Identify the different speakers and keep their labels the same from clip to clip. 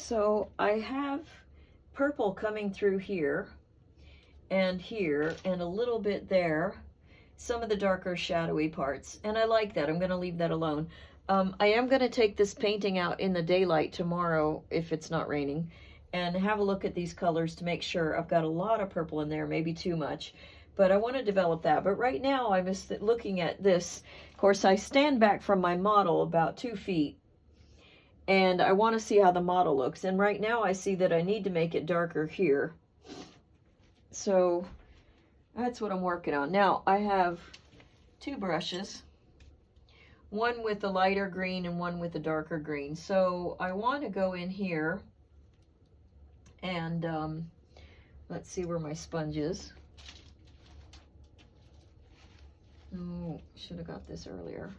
Speaker 1: So I have purple coming through here and a little bit there, some of the darker shadowy parts, and I like that. I'm going to leave that alone. I am going to take this painting out in the daylight tomorrow if it's not raining and have a look at these colors to make sure. I've got a lot of purple in there, maybe too much, but I want to develop that. But right now I'm just looking at this. Of course, I stand back from my model about 2 feet, and I want to see how the model looks. And right now I see that I need to make it darker here. So that's what I'm working on. Now I have 2 brushes, one with the lighter green and one with the darker green. So I want to go in here and let's see where my sponge is. Oh, should have got this earlier.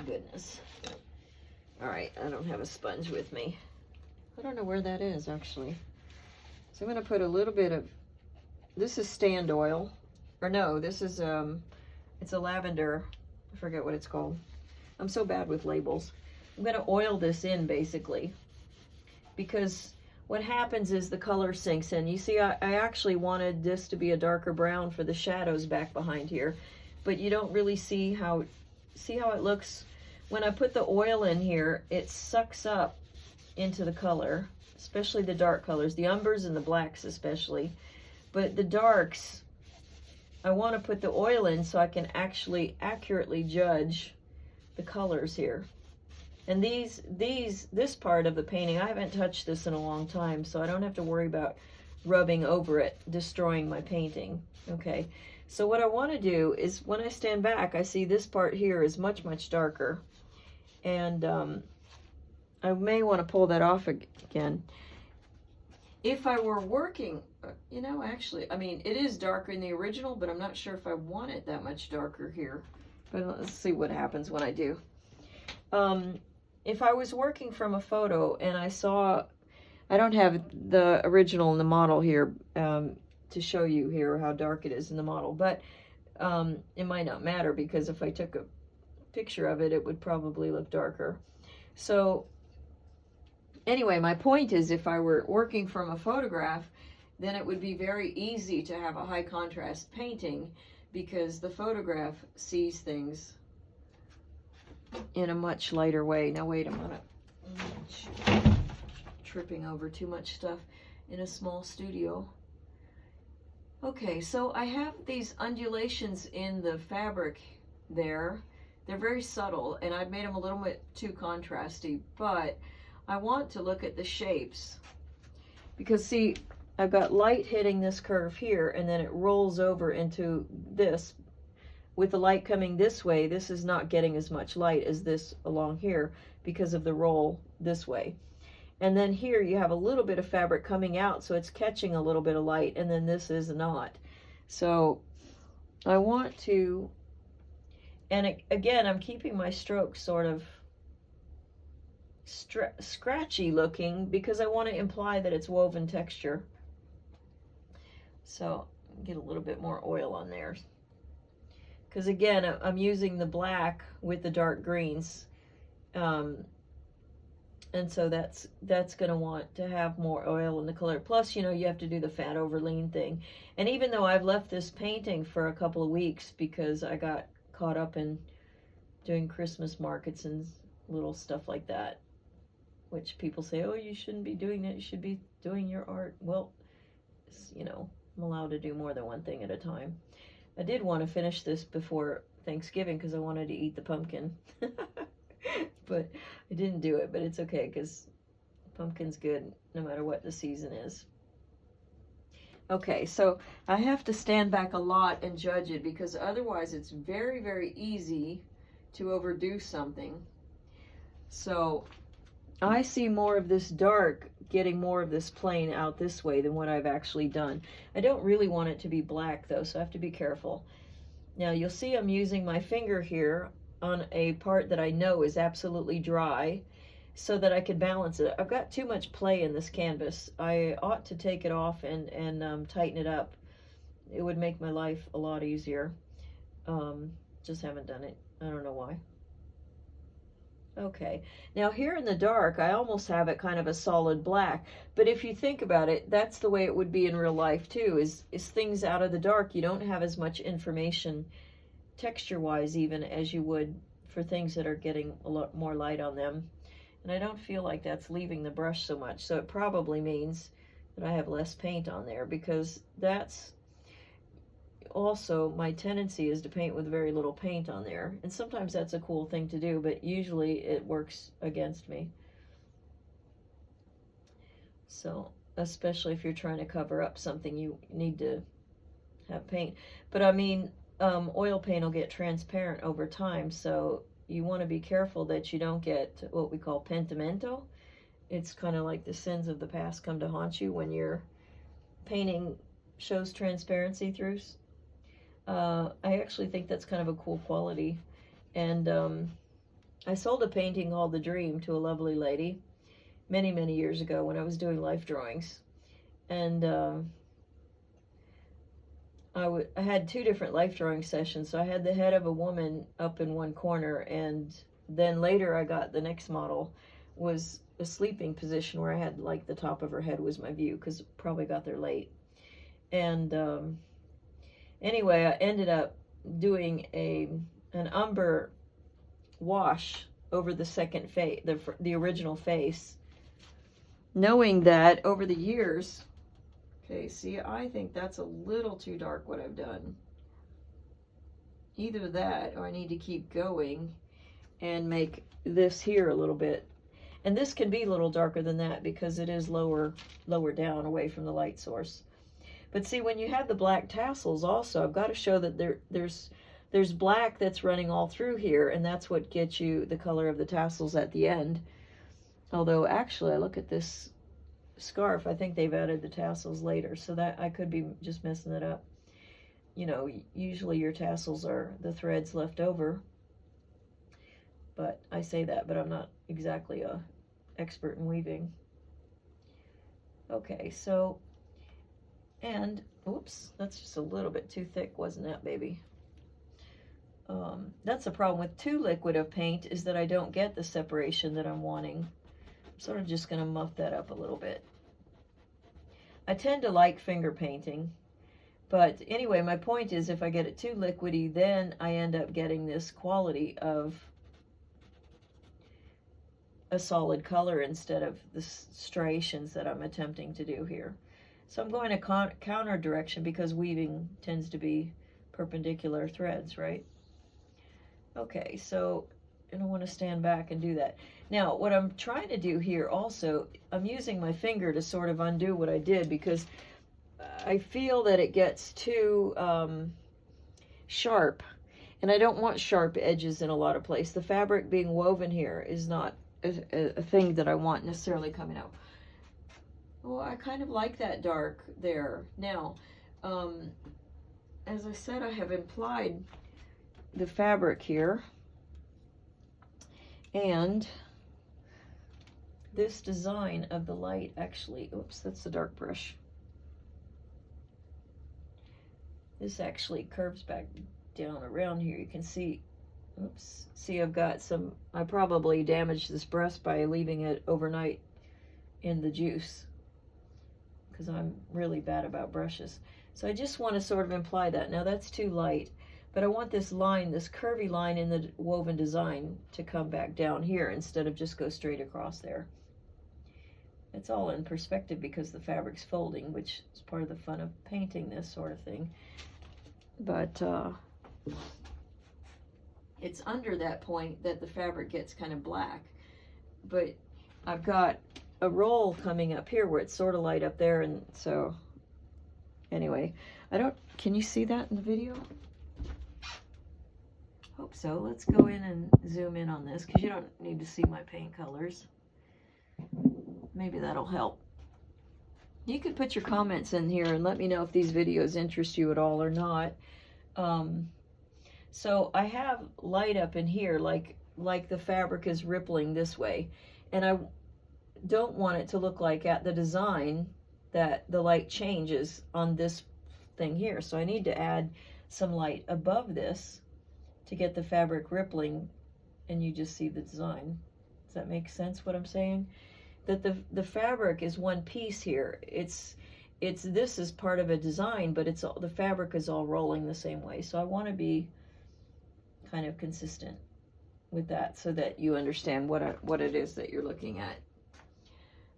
Speaker 1: Goodness. All right, I don't have a sponge with me. I don't know where that is actually. So I'm going to put a little bit of, this is stand oil, or no, this is it's a lavender, I forget what it's called. I'm so bad with labels. I'm going to oil this in basically, because what happens is the color sinks in. You see, I actually wanted this to be a darker brown for the shadows back behind here, but you don't really see how it looks. When I put the oil in here, it sucks up into the color, especially the dark colors, the umbers and the blacks especially. But the darks, I want to put the oil in so I can actually accurately judge the colors here. And this part of the painting, I haven't touched this in a long time, so I don't have to worry about rubbing over it, destroying my painting. Okay, so what I want to do is when I stand back, I see this part here is much, much darker. And I may want to pull that off again. If I were working, you know, actually, I mean, it is darker in the original, but I'm not sure if I want it that much darker here. But let's see what happens when I do. If I was working from a photo and I saw, I don't have the original in the model here to show you here how dark it is in the model, but it might not matter because if I took a picture of it, it would probably look darker. So anyway, my point is if I were working from a photograph, then it would be very easy to have a high contrast painting because the photograph sees things in a much lighter way. Now wait a minute. Tripping over too much stuff in a small studio. Okay, so I have these undulations in the fabric there. They're very subtle, and I've made them a little bit too contrasty, but I want to look at the shapes. Because see, I've got light hitting this curve here, and then it rolls over into this. With the light coming this way, this is not getting as much light as this along here because of the roll this way. And then here you have a little bit of fabric coming out, so it's catching a little bit of light, and then this is not. So I want to, and again, I'm keeping my strokes sort of scratchy looking because I want to imply that it's woven texture. So get a little bit more oil on there. Because again, I'm using the black with the dark greens. And so that's going to want to have more oil in the color. Plus, you know, you have to do the fat over lean thing. And even though I've left this painting for a couple of weeks because I got caught up in doing Christmas markets and little stuff like that, which people say, oh, you shouldn't be doing that. You should be doing your art. Well, you know, I'm allowed to do more than one thing at a time. I did want to finish this before Thanksgiving because I wanted to eat the pumpkin. But I didn't do it, but it's okay because pumpkin's good no matter what the season is. Okay, so I have to stand back a lot and judge it because otherwise it's very, very easy to overdo something. So I see more of this dark getting more of this plain out this way than what I've actually done. I don't really want it to be black though, so I have to be careful. Now you'll see I'm using my finger here on a part that I know is absolutely dry so that I could balance it. I've got too much play in this canvas. I ought to take it off and tighten it up. It would make my life a lot easier. Just haven't done it. I don't know why. Okay, now here in the dark, I almost have it kind of a solid black, but if you think about it, that's the way it would be in real life too, is things out of the dark, you don't have as much information texture-wise even as you would for things that are getting a lot more light on them. And I don't feel like that's leaving the brush so much, so it probably means that I have less paint on there, because that's also my tendency is to paint with very little paint on there, and sometimes that's a cool thing to do, but usually it works against me. So especially if you're trying to cover up something, you need to have paint. But I mean, oil paint will get transparent over time, so you want to be careful that you don't get what we call pentimento. It's kind of like the sins of the past come to haunt you when your painting shows transparency through. I actually think that's kind of a cool quality. And I sold a painting called The Dream to a lovely lady many, many years ago when I was doing life drawings. And I had two different life drawing sessions. So I had the head of a woman up in one corner, and then later I got the next model was a sleeping position where I had like the top of her head was my view, because probably got there late. And anyway, I ended up doing an umber wash over the second face, the original face, knowing that over the years, okay, see, I think that's a little too dark what I've done. Either that, or I need to keep going and make this here a little bit. And this can be a little darker than that because it is lower down away from the light source. But see, when you have the black tassels also, I've got to show that there's black that's running all through here, and that's what gets you the color of the tassels at the end. Although actually, I look at this scarf, I think they've added the tassels later, so that I could be just messing it up. You know, usually your tassels are the threads left over. But I say that, but I'm not exactly a expert in weaving. Okay, so, and, oops, that's just a little bit too thick, wasn't that, baby? That's the problem with too liquid of paint, is that I don't get the separation that I'm wanting. I'm sort of just going to muff that up a little bit. I tend to like finger painting, but anyway, my point is if I get it too liquidy, then I end up getting this quality of a solid color instead of the striations that I'm attempting to do here. So I'm going to counter direction because weaving tends to be perpendicular threads, right? Okay, so I don't want to stand back and do that. Now, what I'm trying to do here also, I'm using my finger to sort of undo what I did, because I feel that it gets too sharp, and I don't want sharp edges in a lot of places. The fabric being woven here is not a thing that I want necessarily coming out. Well, I kind of like that dark there. Now, as I said, I have implied the fabric here, and this design of the light actually, oops, that's the dark brush. This actually curves back down around here. You can see, oops, see I've got some, I probably damaged this brush by leaving it overnight in the juice, because I'm really bad about brushes. So I just want to sort of imply that. Now that's too light, but I want this line, this curvy line in the woven design to come back down here instead of just go straight across there. It's all in perspective because the fabric's folding, which is part of the fun of painting this sort of thing. But it's under that point that the fabric gets kind of black. But I've got a roll coming up here where it's sort of light up there, and so anyway, can you see that in the video? Hope so. Let's go in and zoom in on this, because you don't need to see my paint colors. Maybe that'll help. You could put your comments in here and let me know if these videos interest you at all or not. So I have light up in here, like the fabric is rippling this way, and I don't want it to look like at the design that the light changes on this thing here. So I need to add some light above this to get the fabric rippling and you just see the design. Does that make sense what I'm saying? That the fabric is one piece here. It's this is part of a design, but it's all, the fabric is all rolling the same way. So I want to be kind of consistent with that so that you understand what it is that you're looking at.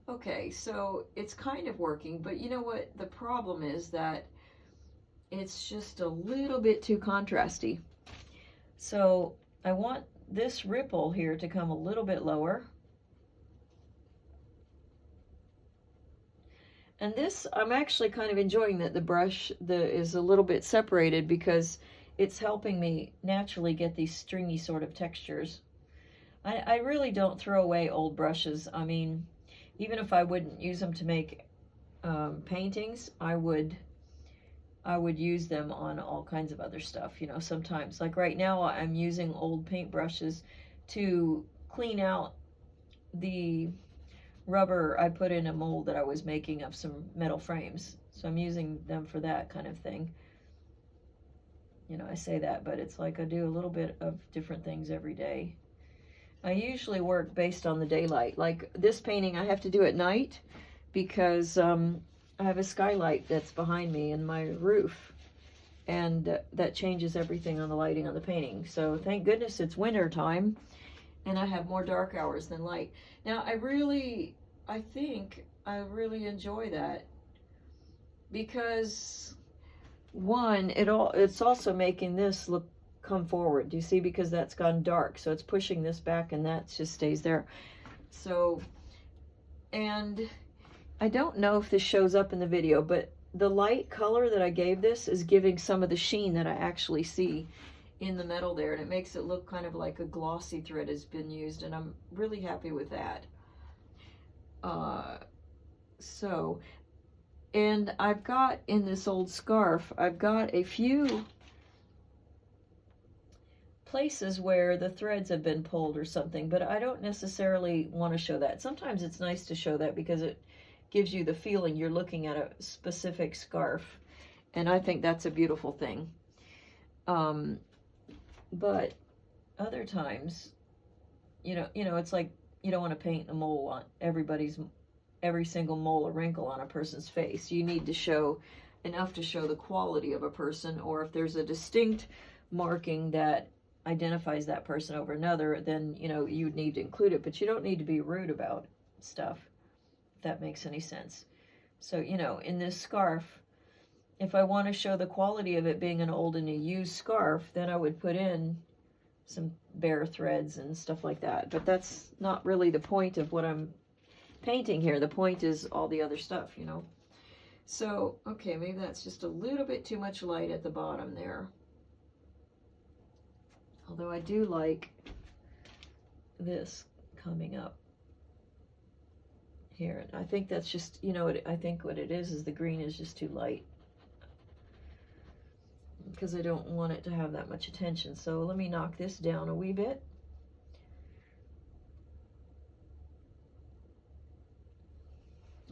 Speaker 1: Okay, so it's kind of working, but you know what the problem is, that it's just a little bit too contrasty. So I want this ripple here to come a little bit lower. And this, I'm actually kind of enjoying that the brush is a little bit separated, because it's helping me naturally get these stringy sort of textures. I really don't throw away old brushes. I mean, even if I wouldn't use them to make paintings, I would use them on all kinds of other stuff, you know, sometimes. Like right now, I'm using old paint brushes to clean out the rubber I put in a mold that I was making of some metal frames. So I'm using them for that kind of thing. You know, I say that, but it's like I do a little bit of different things every day. I usually work based on the daylight. Like this painting I have to do at night because I have a skylight that's behind me in my roof, and that changes everything on the lighting on the painting. So thank goodness it's winter time and I have more dark hours than light. Now I think I really enjoy that, because one, it's also making this look come forward. Do you see? Because that's gone dark, so it's pushing this back and that just stays there. So, and I don't know if this shows up in the video, but the light color that I gave this is giving some of the sheen that I actually see in the metal there, and it makes it look kind of like a glossy thread has been used, and I'm really happy with that. And I've got in this old scarf, I've got a few places where the threads have been pulled or something, but I don't necessarily want to show that. Sometimes it's nice to show that because it gives you the feeling you're looking at a specific scarf, and I think that's a beautiful thing. But other times, you know, it's like you don't want to paint a mole on every single mole or wrinkle on a person's face. You need to show enough to show the quality of a person, or if there's a distinct marking that identifies that person over another, then, you know, you need to include it, but you don't need to be rude about stuff, if that makes any sense. So, you know, in this scarf, if I want to show the quality of it being an old and a used scarf, then I would put in some bare threads and stuff like that. But that's not really the point of what I'm painting here. The point is all the other stuff, you know. So, okay, maybe that's just a little bit too much light at the bottom there. Although I do like this coming up here. I think that's just, you know, I think what it is the green is just too light, because I don't want it to have that much attention. So let me knock this down a wee bit.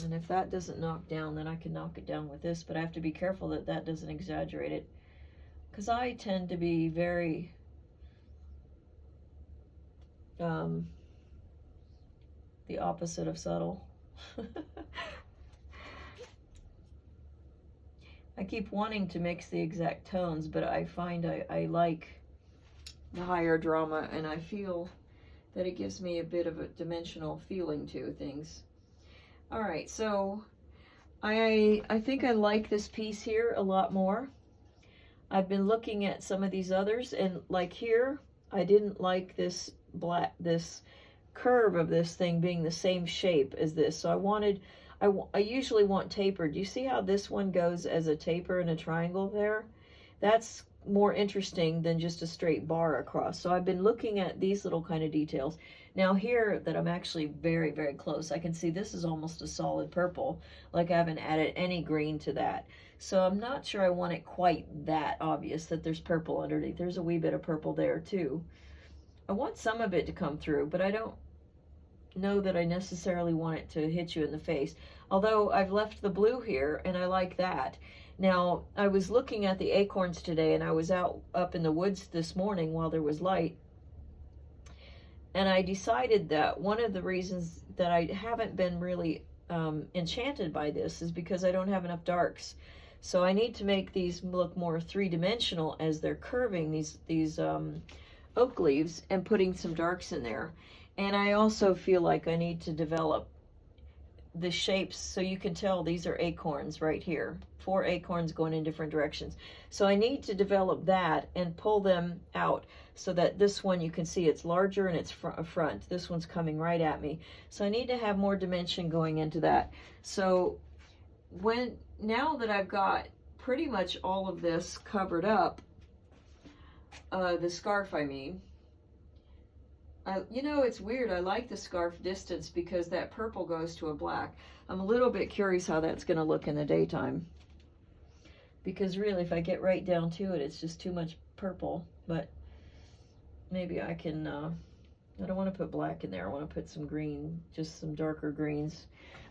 Speaker 1: And if that doesn't knock down, then I can knock it down with this, but I have to be careful that that doesn't exaggerate it, because I tend to be very the opposite of subtle. I keep wanting to mix the exact tones, but I find I like the higher drama, and I feel that it gives me a bit of a dimensional feeling to things. All right, so I think I like this piece here a lot more. I've been looking at some of these others, and like here, I didn't like this curve of this thing being the same shape as this. So I usually want tapered. Do you see how this one goes as a taper and a triangle there? That's more interesting than just a straight bar across. So I've been looking at these little kind of details. Now here that I'm actually very, very close, I can see this is almost a solid purple, like I haven't added any green to that. So I'm not sure I want it quite that obvious that there's purple underneath. There's a wee bit of purple there too. I want some of it to come through, but I don't know that I necessarily want it to hit you in the face. Although I've left the blue here, and I like that. Now, I was looking at the acorns today, and I was up in the woods this morning while there was light, And I decided that one of the reasons that I haven't been really enchanted by this is because I don't have enough darks. So I need to make these look more three-dimensional as they're curving these oak leaves and putting some darks in there. And I also feel like I need to develop the shapes so you can tell these are acorns right here. 4 acorns going in different directions. So I need to develop that and pull them out so that this one you can see it's larger and it's front. This one's coming right at me. So I need to have more dimension going into that. So now that I've got pretty much all of this covered up, the scarf I mean, you know, it's weird. I like the scarf distance because that purple goes to a black. I'm a little bit curious how that's going to look in the daytime. Because really, if I get right down to it, it's just too much purple. But maybe I can, I don't want to put black in there. I want to put some green, just some darker greens.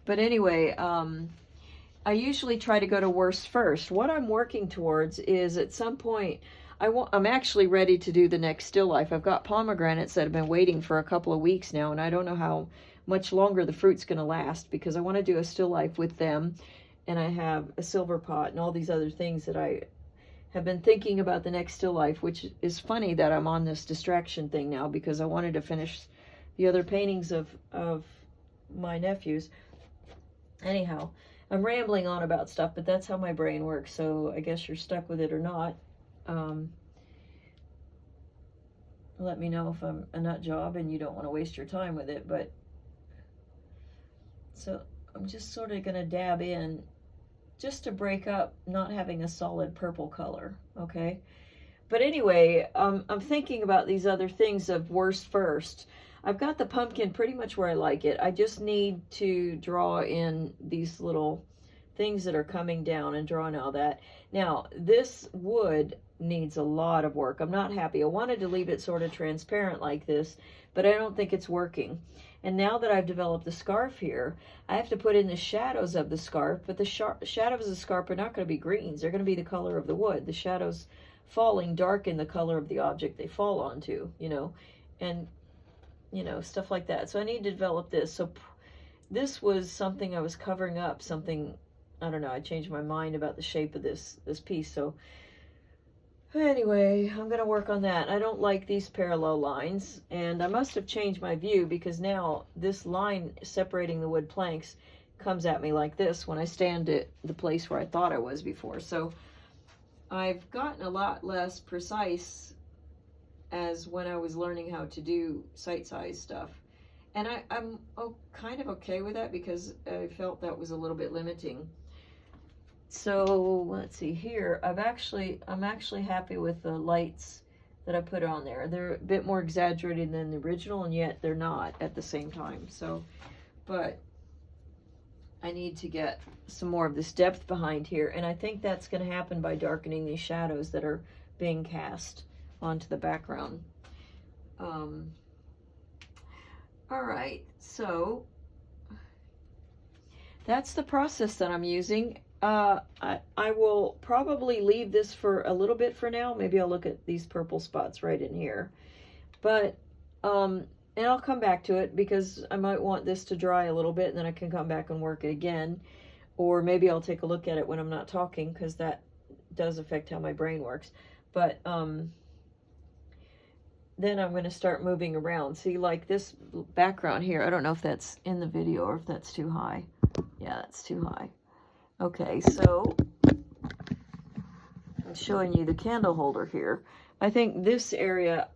Speaker 1: But anyway, I usually try to go to worst first. What I'm working towards is at some point, I'm actually ready to do the next still life. I've got pomegranates that have been waiting for a couple of weeks now, and I don't know how much longer the fruit's going to last because I want to do a still life with them, and I have a silver pot and all these other things that I have been thinking about the next still life, which is funny that I'm on this distraction thing now because I wanted to finish the other paintings of my nephews. Anyhow, I'm rambling on about stuff, but that's how my brain works, so I guess you're stuck with it or not. Let me know if I'm a nut job and you don't want to waste your time with it. But so I'm just sort of going to dab in just to break up not having a solid purple color. Okay. But anyway, I'm thinking about these other things of worst first. I've got the pumpkin pretty much where I like it. I just need to draw in these little things that are coming down and drawing all that. Now, this wood needs a lot of work. I'm not happy. I wanted to leave it sort of transparent like this, but I don't think it's working. And now that I've developed the scarf here, I have to put in the shadows of the scarf, but the shadows of the scarf are not going to be greens. They're going to be the color of the wood. The shadows falling darken the color of the object they fall onto, you know, and, you know, stuff like that. So I need to develop this. So this was something I was covering up, something, I don't know, I changed my mind about the shape of this piece. So anyway, I'm going to work on that. I don't like these parallel lines, and I must have changed my view because now this line separating the wood planks comes at me like this when I stand at the place where I thought I was before. So I've gotten a lot less precise as when I was learning how to do site size stuff. And I'm kind of okay with that because I felt that was a little bit limiting. So let's see here. I'm actually happy with the lights that I put on there. They're a bit more exaggerated than the original, and yet they're not at the same time. So, but I need to get some more of this depth behind here, and I think that's going to happen by darkening these shadows that are being cast onto the background. All right, so that's the process that I'm using. I will probably leave this for a little bit for now. Maybe I'll look at these purple spots right in here. But, and I'll come back to it because I might want this to dry a little bit and then I can come back and work it again. Or maybe I'll take a look at it when I'm not talking because that does affect how my brain works. But, then I'm going to start moving around. See, like this background here, I don't know if that's in the video or if that's too high. Yeah, that's too high. Okay, so I'm showing you the candle holder here. I think this area,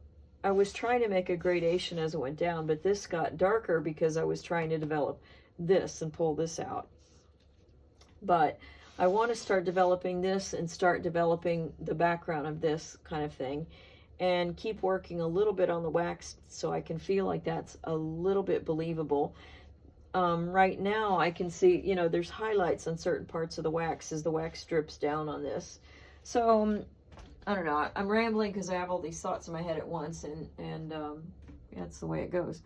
Speaker 1: I was trying to make a gradation as it went down, but this got darker because I was trying to develop this and pull this out. But I want to start developing this and start developing the background of this kind of thing and keep working a little bit on the wax so I can feel like that's a little bit believable. Right now I can see, you know, there's highlights on certain parts of the wax as the wax drips down on this. So, I don't know, I'm rambling because I have all these thoughts in my head at once, and that's the way it goes.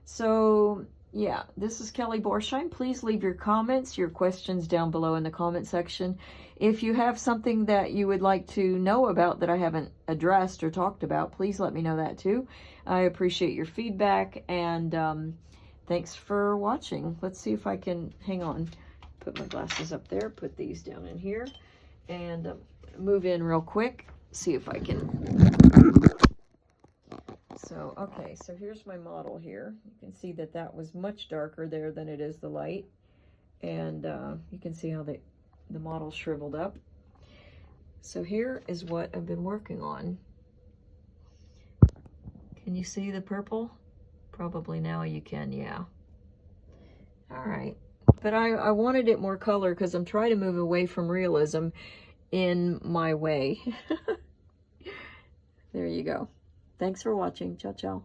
Speaker 1: So, yeah, this is Kelly Borsheim. Please leave your comments, your questions down below in the comment section. If you have something that you would like to know about that I haven't addressed or talked about, please let me know that too. I appreciate your feedback, and thanks for watching. Let's see if I can, hang on, put my glasses up there, put these down in here, and move in real quick, see if I can. So, okay, so here's my model here. You can see that that was much darker there than it is the light. And you can see how the model shriveled up. So here is what I've been working on. Can you see the purple? Probably now you can, yeah. All right. But I wanted it more color because I'm trying to move away from realism in my way. There you go. Thanks for watching. Ciao, ciao.